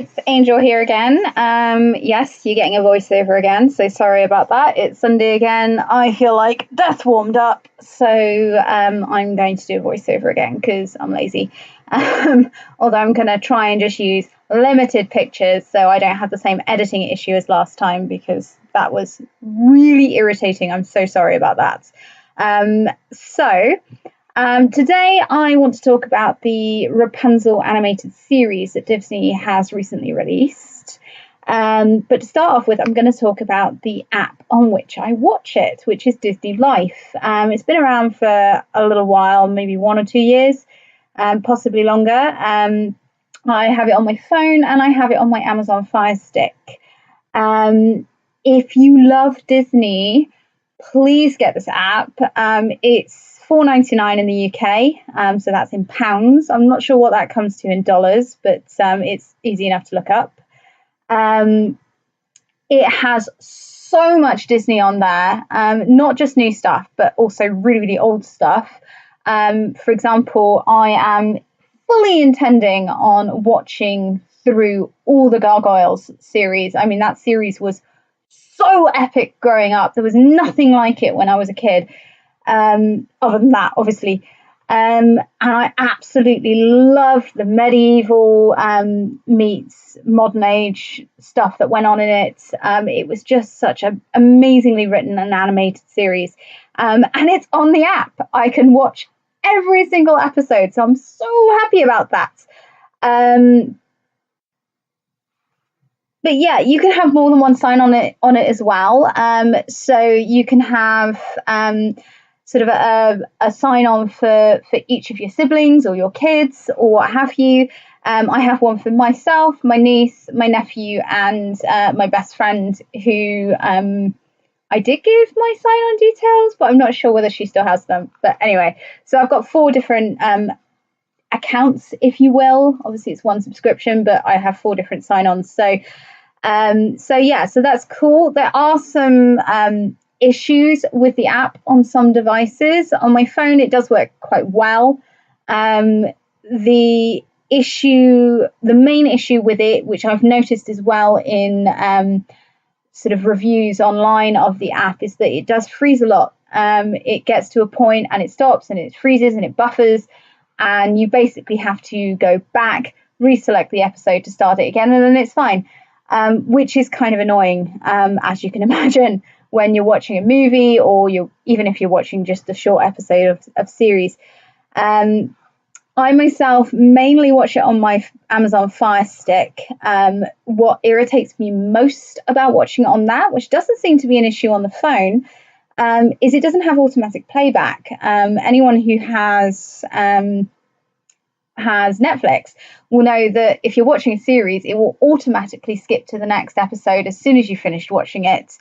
it's Angel here again. Yes, you're getting a voiceover again, so sorry about that. It's Sunday again. I feel like death warmed up, so I'm going to do a voiceover again because I'm lazy. Although I'm going to try and just use limited pictures so I don't have the same editing issue as last time because that was really irritating. I'm so sorry about that. Today I want to talk about the Rapunzel animated series that Disney has recently released. But to start off with, I'm going to talk about the app on which I watch it, which is Disney Life. It's been around for a little while, maybe 1 or 2 years, possibly longer. I have it on my phone and I have it on my Amazon Fire Stick. If you love Disney, please get this app. It's $4.99 in the UK, so that's in pounds. I'm not sure what that comes to in dollars, but it's easy enough to look up. It has so much Disney on there, not just new stuff, but also really, really old stuff. For example, I am fully intending on watching through all the Gargoyles series. I mean, that series was so epic growing up. There was nothing like it when I was a kid. Other than that, obviously. And I absolutely love the medieval meets modern age stuff that went on in it. It was just such an amazingly written and animated series. And it's on the app. I can watch every single episode. So I'm so happy about that. But yeah, you can have more than one sign on it as well. So you can have sort of a sign on for each of your siblings or your kids or what have you. I have one for myself, my niece, my nephew, and my best friend who I did give my sign on details, but I'm not sure whether she still has them. But anyway, so I've got 4 different accounts, if you will. Obviously, it's one subscription, but I have 4 different sign-ons. So that's cool. There are some issues with the app on some devices. On my phone, it does work quite well. The main issue with it, which I've noticed as well in sort of reviews online of the app, is that it does freeze a lot. It gets to a point and it stops and it freezes and it buffers, and you basically have to go back, reselect the episode to start it again, and then it's fine, which is kind of annoying, as you can imagine, when you're watching a movie or even if you're watching just a short episode of series. I myself mainly watch it on my Amazon Fire Stick. What irritates me most about watching it on that, which doesn't seem to be an issue on the phone, is it doesn't have automatic playback. Anyone who has Netflix will know that if you're watching a series, it will automatically skip to the next episode as soon as you've finished watching it.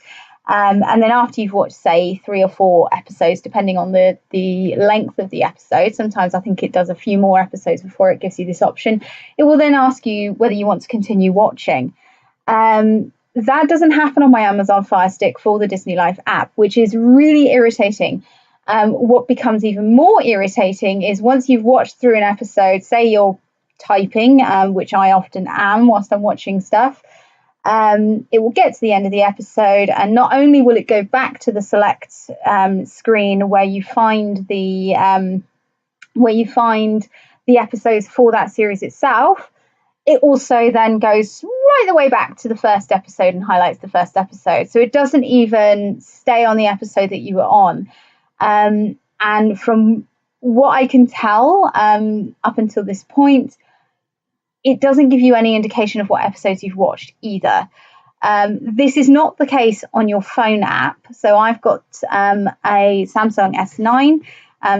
And then after you've watched, say, 3 or 4 episodes, depending on the length of the episode, sometimes I think it does a few more episodes before it gives you this option, it will then ask you whether you want to continue watching. That doesn't happen on my Amazon Fire Stick for the Disney Life app, which is really irritating. What becomes even more irritating is once you've watched through an episode, say you're typing, which I often am whilst I'm watching stuff, it will get to the end of the episode, and not only will it go back to the select screen where you find the episodes for that series itself, it also then goes right the way back to the first episode and highlights the first episode. So it doesn't even stay on the episode that you were on. And from what I can tell, up until this point, it doesn't give you any indication of what episodes you've watched either. This is not the case on your phone app. So I've got a Samsung S9,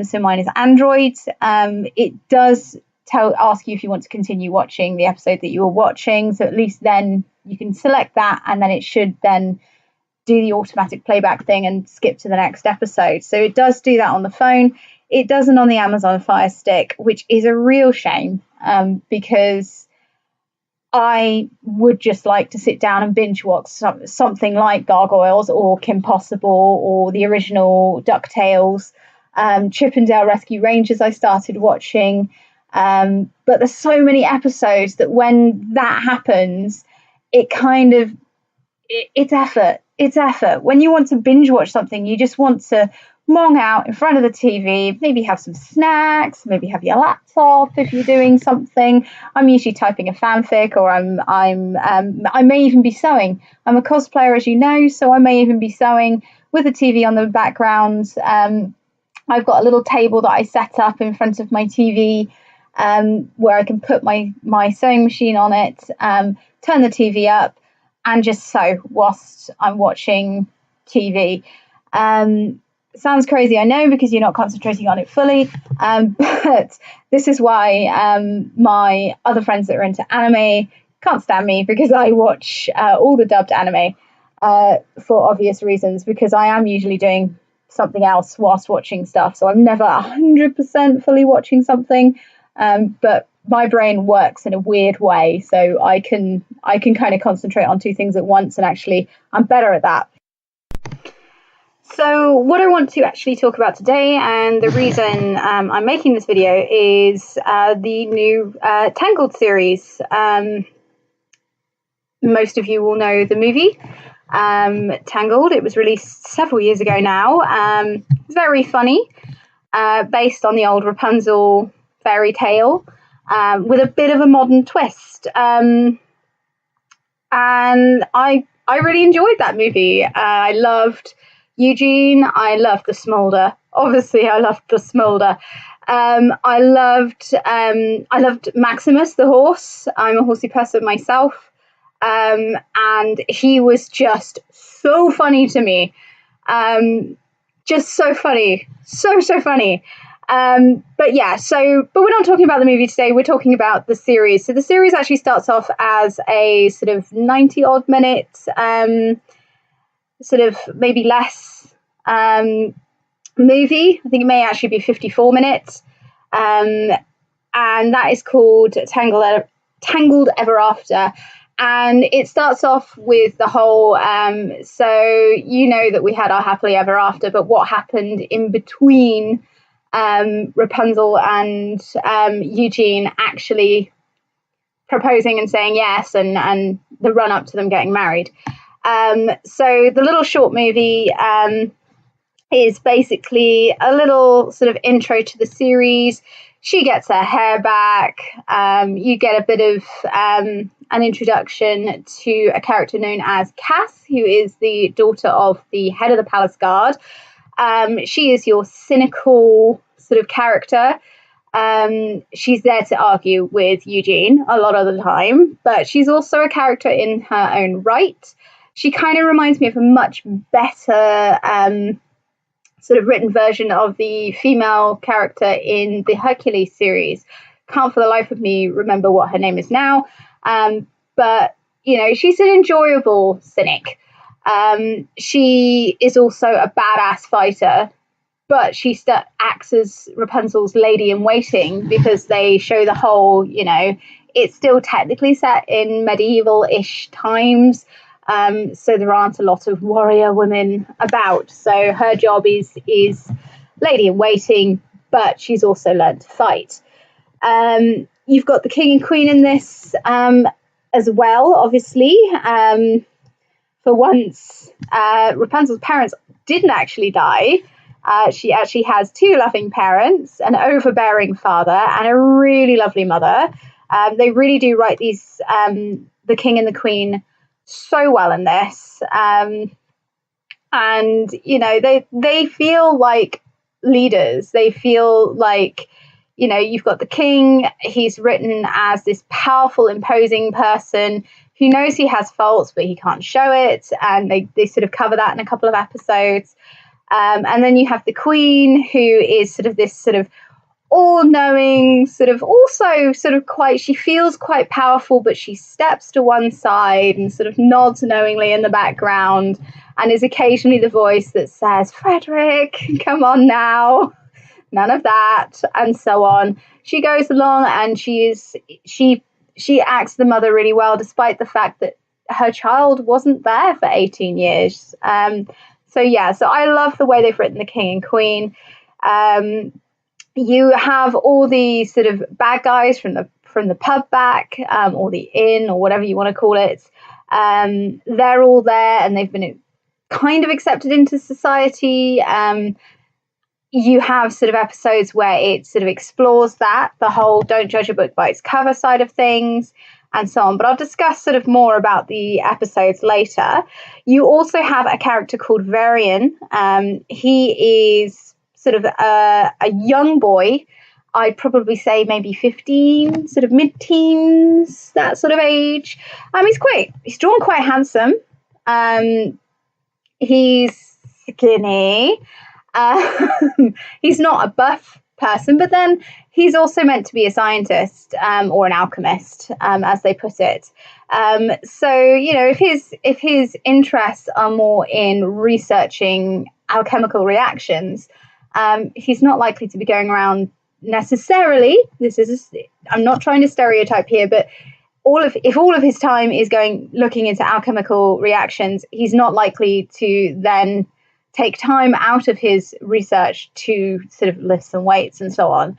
so mine is Android. It does ask you if you want to continue watching the episode that you were watching. So at least then you can select that, and then it should then do the automatic playback thing and skip to the next episode. So it does do that on the phone. It doesn't on the Amazon Fire Stick, which is a real shame, because I would just like to sit down and binge watch something like Gargoyles or Kim Possible or the original DuckTales, Chip 'n Dale Rescue Rangers I started watching. But there's so many episodes that when that happens, it kind of, it's effort. It's effort. When you want to binge watch something, you just want to long out in front of the TV, maybe have some snacks, maybe have your laptop if you're doing something. I'm usually typing a fanfic, or I may even be sewing. I'm a cosplayer, as you know, so I may even be sewing with the TV on the background. I've got a little table that I set up in front of my TV, where I can put my sewing machine on it, turn the TV up, and just sew whilst I'm watching TV. Sounds crazy, I know, because you're not concentrating on it fully, but this is why my other friends that are into anime can't stand me, because I watch all the dubbed anime for obvious reasons, because I am usually doing something else whilst watching stuff, so I'm never 100% fully watching something, but my brain works in a weird way, so I can kind of concentrate on two things at once, and actually I'm better at that. So what I want to actually talk about today, and the reason I'm making this video, is the new Tangled series. Most of you will know the movie Tangled. It was released several years ago now. Very funny, based on the old Rapunzel fairy tale, with a bit of a modern twist. And I really enjoyed that movie. I loved Eugene. I loved the smolder. Obviously, I loved the smolder. I loved Maximus, the horse. I'm a horsey person myself. And he was just so funny to me. Just so funny. So funny. But we're not talking about the movie today. We're talking about the series. So the series actually starts off as a sort of 90 odd minute, sort of maybe less, movie. I think it may actually be 54 minutes. And that is called Tangled Ever After. And it starts off with the whole, so you know that we had our happily ever after, but what happened in between Rapunzel and Eugene actually proposing and saying yes, and the run up to them getting married. So the little short movie is basically a little sort of intro to the series. She gets her hair back. You get a bit of an introduction to a character known as Cass, who is the daughter of the head of the palace guard. She is your cynical sort of character. She's there to argue with Eugene a lot of the time, but she's also a character in her own right. She kind of reminds me of a much better sort of written version of the female character in the Hercules series. Can't for the life of me remember what her name is now. But, you know, she's an enjoyable cynic. She is also a badass fighter, but she acts as Rapunzel's lady in waiting, because they show the whole, you know, it's still technically set in medieval-ish times. So there aren't a lot of warrior women about. So her job is lady in waiting, but she's also learned to fight. You've got the king and queen in this as well, obviously. For once, Rapunzel's parents didn't actually die. She actually has two loving parents, an overbearing father, and a really lovely mother. They really do write these, the king and the queen, so well in this. And, you know, they feel like leaders. They feel like, you know, you've got the king. He's written as this powerful, imposing person who knows he has faults, but he can't show it. And they sort of cover that in a couple of episodes. And then you have the queen, who is sort of this sort of all-knowing, sort of also sort of quite, she feels quite powerful, but she steps to one side and sort of nods knowingly in the background, and is occasionally the voice that says, Frederick, come on now, none of that, and so on. She goes along, and she acts the mother really well, despite the fact that her child wasn't there for 18 years. So I love the way they've written the king and queen. You have all the sort of bad guys from the pub back, or the inn, or whatever you want to call it. They're all there, and they've been kind of accepted into society. You have sort of episodes where it sort of explores the whole don't judge a book by its cover side of things, and so on. But I'll discuss sort of more about the episodes later. You also have a character called Varian. He is sort of a young boy. I'd probably say maybe 15, sort of mid-teens, that sort of age. He's drawn quite handsome. He's skinny. He's not a buff person, but then he's also meant to be a scientist, or an alchemist, as they put it. So, you know, if his interests are more in researching alchemical reactions, he's not likely to be going around necessarily. I'm not trying to stereotype here, but if all of his time is looking into alchemical reactions, he's not likely to then take time out of his research to sort of lift some weights and so on.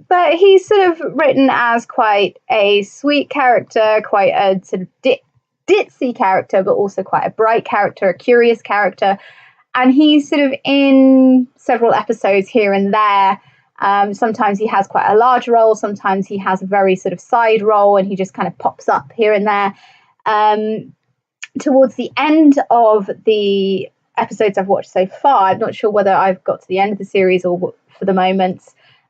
But he's sort of written as quite a sweet character, quite a sort of ditzy character, but also quite a bright character, a curious character. And he's sort of in several episodes here and there. Sometimes he has quite a large role. Sometimes he has a very sort of side role, and he just kind of pops up here and there. Towards the end of the episodes I've watched so far, I'm not sure whether I've got to the end of the series or for the moment,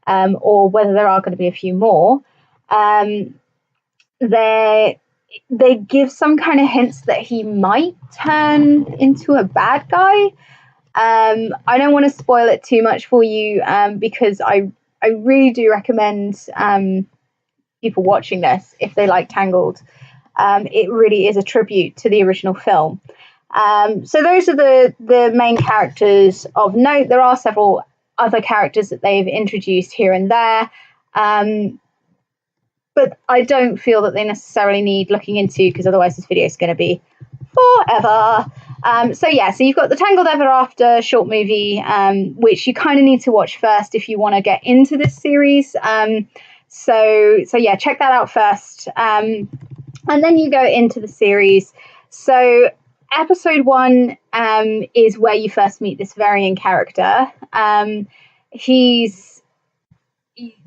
or whether there are going to be a few more. They give some kind of hints that he might turn into a bad guy. I don't want to spoil it too much for you, because I really do recommend people watching this if they like Tangled. It really is a tribute to the original film. So those are the main characters of note. There are several other characters that they've introduced here and there, but I don't feel that they necessarily need looking into, because otherwise this video is going to be forever. So you've got the Tangled Ever After short movie, which you kind of need to watch first if you want to get into this series. So check that out first, and then you go into the series. So episode 1 is where you first meet this Varian character.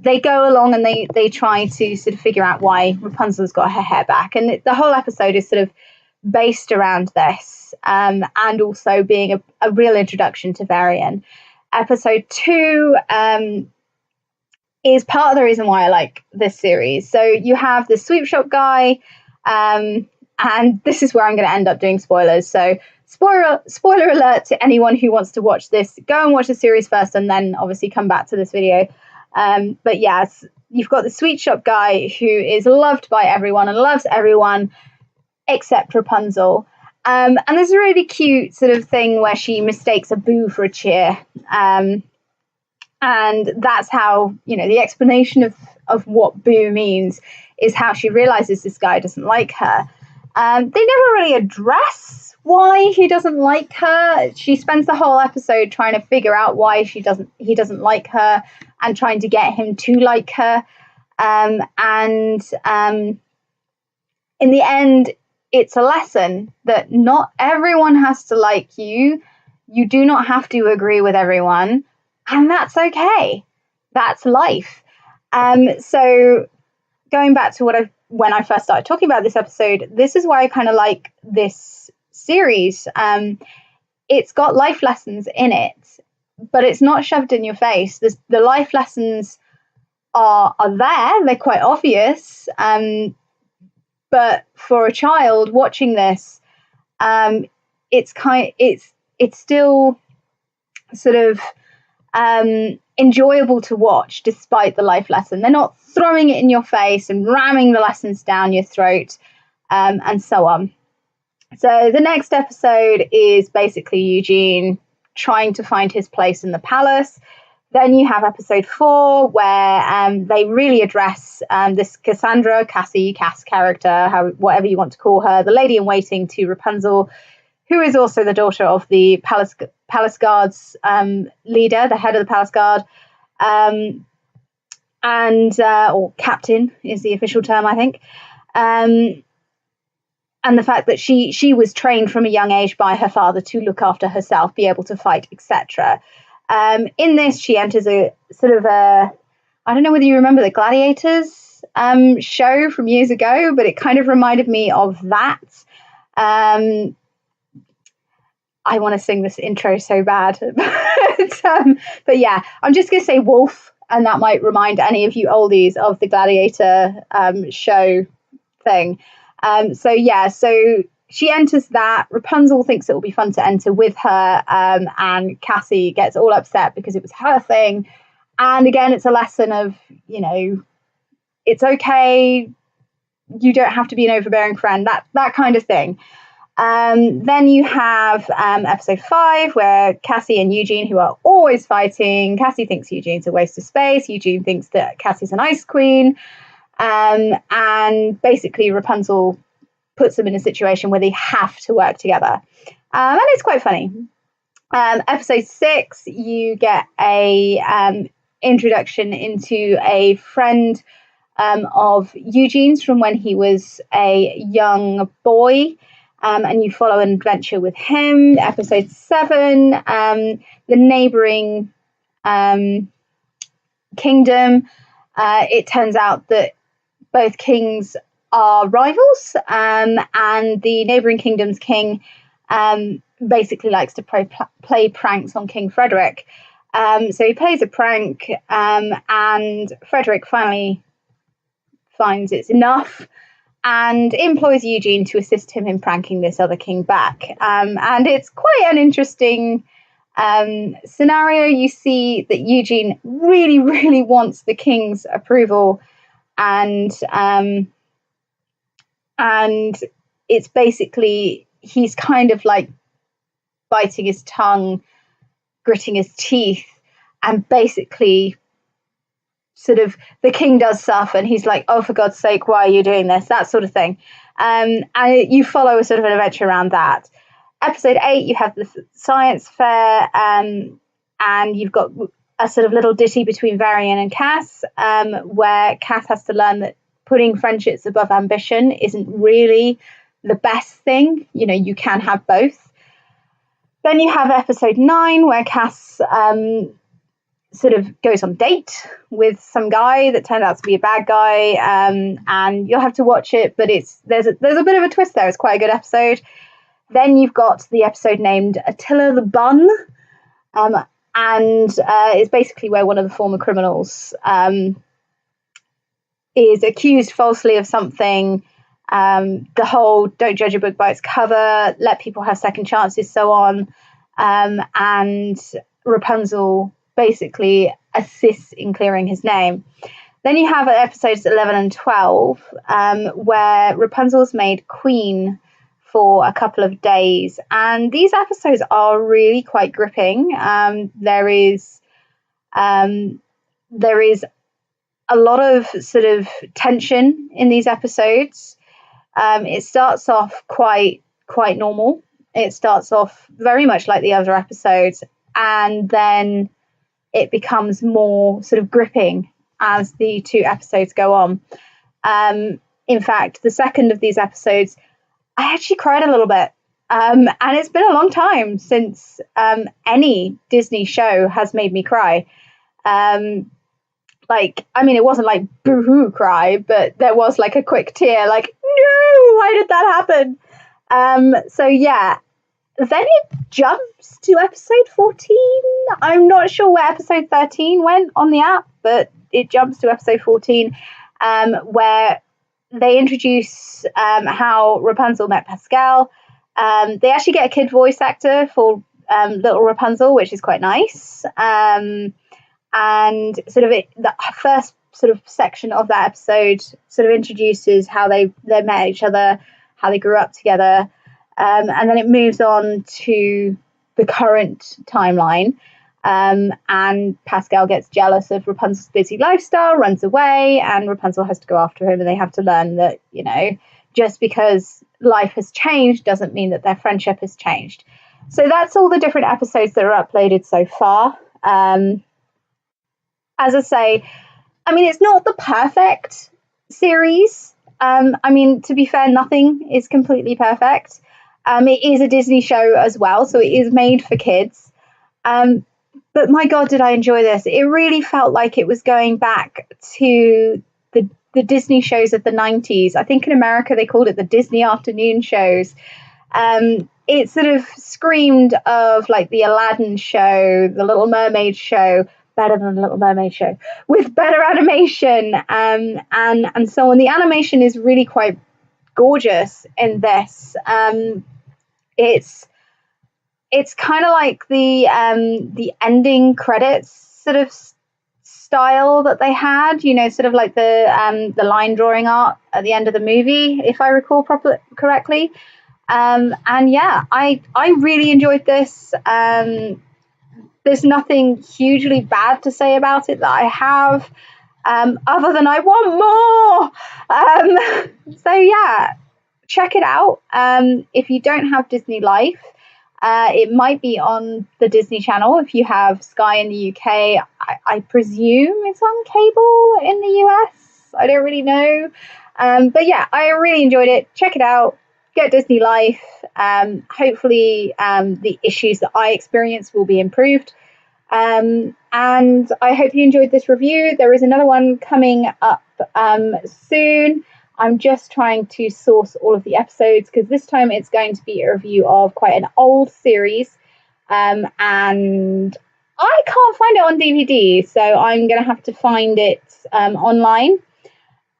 They go along and they try to sort of figure out why Rapunzel's got her hair back, and the whole episode is sort of based around this, and also being a real introduction to Varian. Episode 2 is part of the reason why I like this series. So you have the sweep shop guy, and this is where I'm going to end up doing spoilers. So spoiler alert to anyone who wants to watch this. Go and watch the series first, and then obviously come back to this video. But yes, you've got the sweet shop guy who is loved by everyone and loves everyone except Rapunzel. And there's a really cute sort of thing where she mistakes a boo for a cheer. And that's how, the explanation of what boo means is how she realizes this guy doesn't like her. They never really address why he doesn't like her. She spends the whole episode trying to figure out why he doesn't like her and trying to get him to like her. In the end, it's a lesson that not everyone has to like you. You do not have to agree with everyone, and that's okay. That's life. So going back to when I first started talking about this episode, this is why I kind of like this series. It's got life lessons in it, but it's not shoved in your face. The life lessons are there. They're quite obvious. But for a child watching this, it's still sort of enjoyable to watch despite the life lesson. They're not throwing it in your face and ramming the lessons down your throat, and so on. So the next episode is basically Eugene trying to find his place in the palace. Then you have episode 4 where they really address this Cass character, whatever you want to call her, the lady in waiting to Rapunzel, who is also the daughter of the palace guard's leader, the head of the palace guard. or captain is the official term, I think. And the fact that she was trained from a young age by her father to look after herself, be able to fight, etc. In this, she enters a sort of I don't know whether you remember the Gladiators show from years ago, but it kind of reminded me of that. I want to sing this intro so bad. but yeah, I'm just going to say wolf, and that might remind any of you oldies of the Gladiator show thing. So she enters that. Rapunzel thinks it will be fun to enter with her, and Cassie gets all upset because it was her thing. And again, it's a lesson of, it's okay. You don't have to be an overbearing friend, that kind of thing. Then you have episode 5, where Cassie and Eugene, who are always fighting. Cassie thinks Eugene's a waste of space. Eugene thinks that Cassie's an ice queen. And basically Rapunzel puts them in a situation where they have to work together. And it's quite funny. Episode 6, you get a introduction into a friend of Eugene's from when he was a young boy. And you follow an adventure with him. Episode 7, the neighboring kingdom. It turns out that both kings are rivals, and the neighboring kingdom's king basically likes to play pranks on King Frederick. So he plays a prank, and Frederick finally finds it's enough and employs Eugene to assist him in pranking this other king back. And it's quite an interesting scenario. You see that Eugene really, really wants the king's approval, and it's basically he's kind of like biting his tongue, gritting his teeth, and basically sort of the king does stuff and he's like, oh, for God's sake, why are you doing this? That sort of thing. And you follow a sort of an adventure around that. Episode 8, you have the science fair, and you've got a sort of little ditty between Varian and Cass, where Cass has to learn that putting friendships above ambition isn't really the best thing. You can have both. Then you have episode 9, where Cass sort of goes on a date with some guy that turned out to be a bad guy, and you'll have to watch it, but there's a bit of a twist there. It's quite a good episode. Then you've got the episode named Attila the Bun, and it's basically where one of the former criminals is accused falsely of something. The whole don't judge a book by its cover, let people have second chances, so on. And Rapunzel basically assists in clearing his name. Then you have episodes 11 and 12, where Rapunzel's made queen for a couple of days. And these episodes are really quite gripping. There is a lot of sort of tension in these episodes. It starts off quite normal. It starts off very much like the other episodes, and then it becomes more sort of gripping as the 2 episodes go on. In fact, the second of these episodes, I actually cried a little bit. And it's been a long time since any Disney show has made me cry. It wasn't like boo-hoo cry, but there was like a quick tear, like, no, why did that happen? Then it jumps to episode 14. I'm not sure where episode 13 went on the app, but it jumps to episode 14, where they introduce how Rapunzel met Pascal. They actually get a kid voice actor for little Rapunzel, which is quite nice. And sort of the first sort of section of that episode sort of introduces how they met each other, how they grew up together. And then it moves on to the current timeline. And Pascal gets jealous of Rapunzel's busy lifestyle, runs away, and Rapunzel has to go after him. And they have to learn that, just because life has changed doesn't mean that their friendship has changed. So that's all the different episodes that are uploaded so far. as I say, I mean, it's not the perfect series. I mean, to be fair, nothing is completely perfect. It is a Disney show as well, so it is made for kids. But my God, did I enjoy this? It really felt like it was going back to the Disney shows of the 90s. I think in America they called it the Disney afternoon shows. It sort of screamed of like the Aladdin show, the Little Mermaid show, better than the Little Mermaid show, with better animation, and so on. The animation is really quite gorgeous in this. It's kind of like the ending credits sort of style that they had, you know, sort of like the line drawing art at the end of the movie, if I recall correctly. And yeah, I really enjoyed this. There's nothing hugely bad to say about it that I have, other than I want more. So yeah, check it out. If you don't have Disney Life, it might be on the Disney Channel. If you have Sky in the UK, I presume it's on cable in the US. I don't really know. But yeah, I really enjoyed it. Check it out. Get Disney Life. Hopefully the issues that I experienced will be improved. And I hope you enjoyed this review. There is another one coming up soon. I'm just trying to source all of the episodes because this time it's going to be a review of quite an old series. And I can't find it on DVD, so I'm going to have to find it online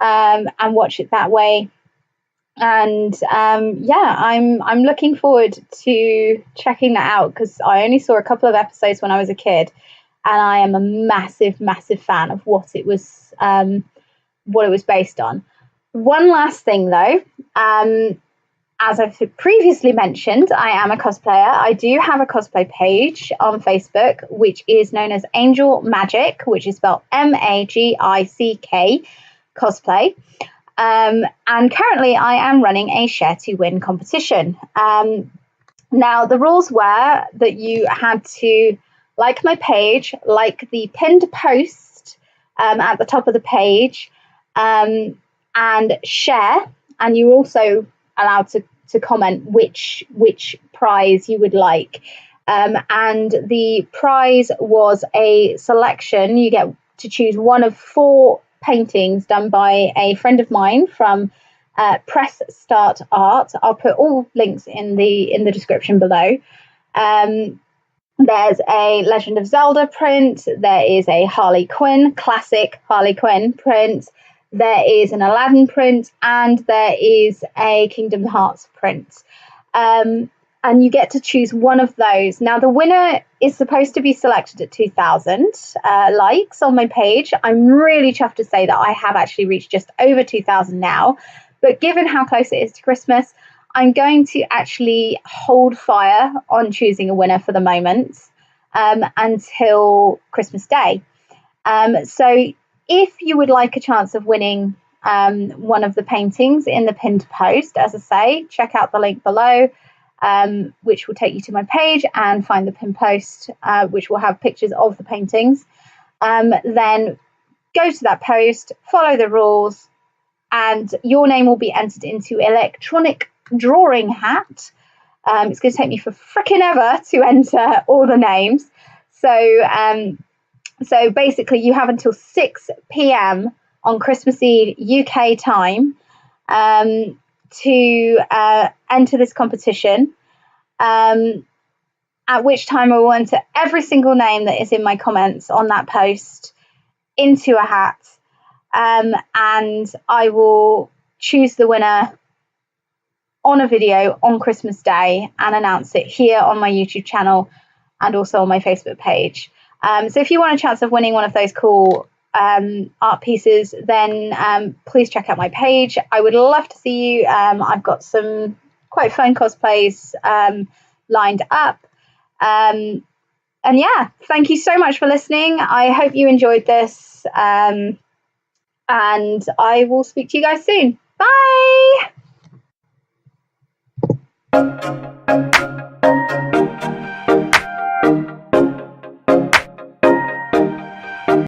and watch it that way. And yeah, I'm looking forward to checking that out because I only saw a couple of episodes when I was a kid, and I am a massive fan of what it was based on. One last thing though, as I've previously mentioned, I am a cosplayer. I do have a cosplay page on Facebook, which is known as Angel Magic, which is spelled Magick cosplay. And currently I am running a Share to Win competition. Now, the rules were that you had to like my page, like the pinned post at the top of the page, and share. And you're also allowed to comment which prize you would like. And the prize was a selection. You get to choose one of 4 paintings done by a friend of mine from Press Start Art. I'll put all links in the description below. There's a Legend of Zelda print. There is a Harley Quinn, classic Harley Quinn print. There is an Aladdin print, and there is a Kingdom Hearts print. And you get to choose one of those. Now, the winner is supposed to be selected at 2,000 likes on my page. I'm really chuffed to say that I have actually reached just over 2,000 now. But given how close it is to Christmas, I'm going to actually hold fire on choosing a winner for the moment until Christmas Day. So if you would like a chance of winning one of the paintings in the pinned post, as I say, check out the link below, which will take you to my page, and find the pinned post, which will have pictures of the paintings. Then go to that post, follow the rules, and your name will be entered into electronic drawing hat. It's going to take me for frickin' ever to enter all the names. So basically, you have until 6 p.m. on Christmas Eve UK time to enter this competition, at which time I will enter every single name that is in my comments on that post into a hat, and I will choose the winner on a video on Christmas Day and announce it here on my YouTube channel and also on my Facebook page. So if you want a chance of winning one of those cool art pieces, then please check out my page. I would love to see you. I've got some quite fun cosplays lined up. And yeah, thank you so much for listening. I hope you enjoyed this. And I will speak to you guys soon. Bye!